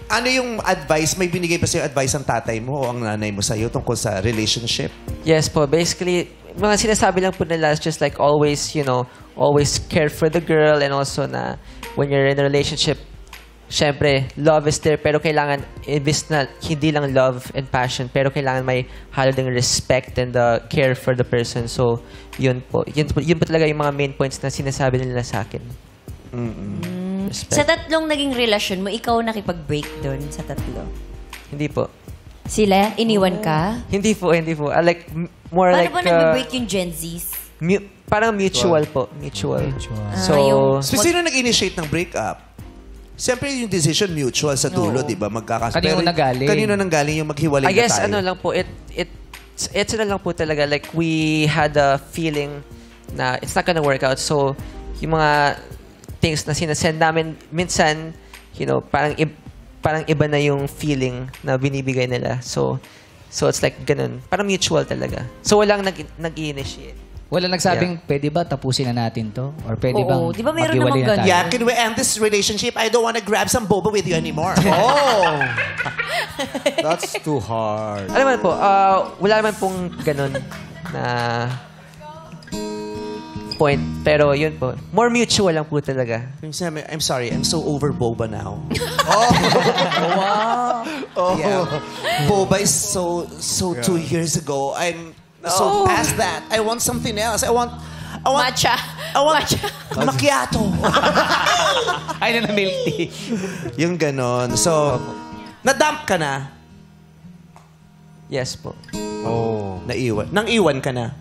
Ano yung advice? May binigay ba sa'yo advice ang tatay mo o ang nanay mo sa'yo tungkol sa relationship? Yes po. Basically, mga sinasabi lang po nila is just like always, always care for the girl and also na when you're in a relationship, syempre, love is there pero kailangan, imbis na hindi lang love and passion, pero kailangan may halo ding respect and care for the person. So, yun po. Yun po talaga yung mga main points na sinasabi nila sa akin. Sa tatlong naging relasyon mo, ikaw nakipag-break doon sa tatlo? Hindi po. Sila? Iniwan ka? Hindi po. Like, more Paano like... ba nag-break yung Gen Zs? Parang mutual po. Mutual. yung- So, sino nag-initiate ng breakup? Siyempre, yung decision mutual sa dulo, di ba? Kanino nanggaling? Kanino nanggaling yung maghiwalay I guess, na tayo? ano lang po, it's na lang po talaga. Like, we had a feeling na it's not gonna work out. So, yung mga things na sinasend namin, minsan, parang iba na yung feeling na binibigay nila. So it's like ganun. Parang mutual talaga. So, walang nag-i-initiate. Wala nagsabing, pwede ba tapusin na natin to? Or pwede Oo, bang di ba mayroon maghiwalay namang na tayo? ganun? Yeah, can we end this relationship? I don't want to grab some boba with you anymore. Oh! That's too hard. Alam mo po, wala naman pong ganun na point. Pero yun po, more mutual lang po talaga. I'm sorry, I'm so over boba now. Yeah. Boba is so 2 years ago. I'm so past that. I want something else. I want Matcha. I want macchiato. Ay, na milk tea. Yung ganon. So, na-dump ka na. Yes po. Oh. Naiwan. Nang iwan ka na.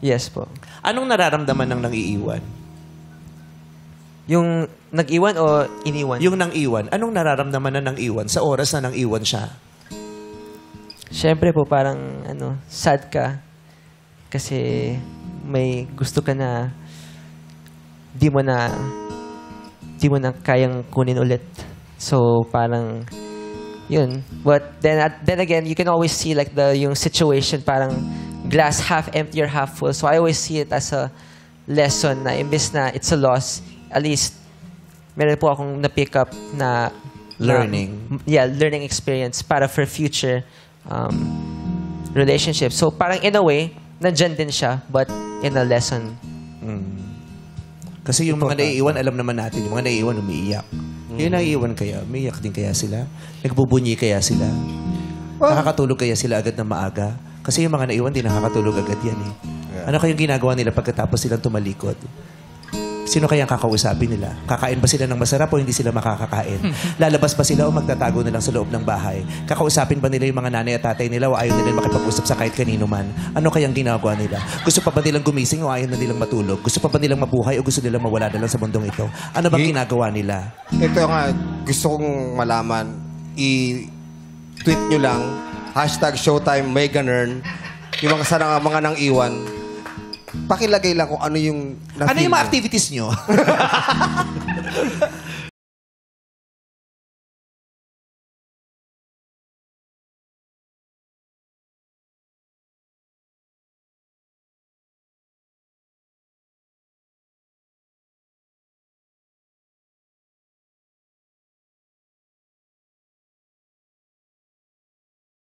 Yes po. Anong nararamdaman ng nang-iiwan? Yung nag-iwan o iniwan? Yung nang-iwan. Anong nararamdaman na nang-iwan sa oras na nang-iwan siya? Siyempre po, parang, sad ka. Kasi may gusto ka na di mo na kayang kunin ulit. So, parang, yun. But then again, you can always see like yung situation, parang glass half empty or half full. So, I always see it as a lesson na imbes na it's a loss, at least, meron po akong na-pick up na Learning. learning experience para for future relationship. So, parang in a way, nandyan din siya, but in a lesson. Kasi yung mga naiiwan, alam naman natin, yung mga naiiwan, umiiyak. Yung naiiwan kaya, umiiyak din kaya sila? Nagbubunyi kaya sila? Nakakatulog kaya sila agad na maaga? Kasi yung mga naiiwan, di nakakatulog agad yan eh. Ano kayang ginagawa nila pagkatapos silang tumalikod? Sino kayang kakausapin nila? Kakain ba sila ng masarap o hindi sila makakakain? Lalabas ba sila o magtatago na lang sa loob ng bahay? Kakausapin ba nila yung mga nanay at tatay nila o ayaw nila makipag-usap sa kahit kanino man? Ano kayang ginagawa nila? Gusto pa ba nilang gumising o ayaw na nilang matulog? Gusto pa ba nilang mabuhay o gusto nilang mawala na lang sa mundong ito? Ano bang ginagawa nila? Ito nga, gusto kong malaman. I-tweet nyo lang. #Showtime Megan Earn. Yung mga nang iwan. Pakilagay lang kung ano yung Ano yung mga activities nyo?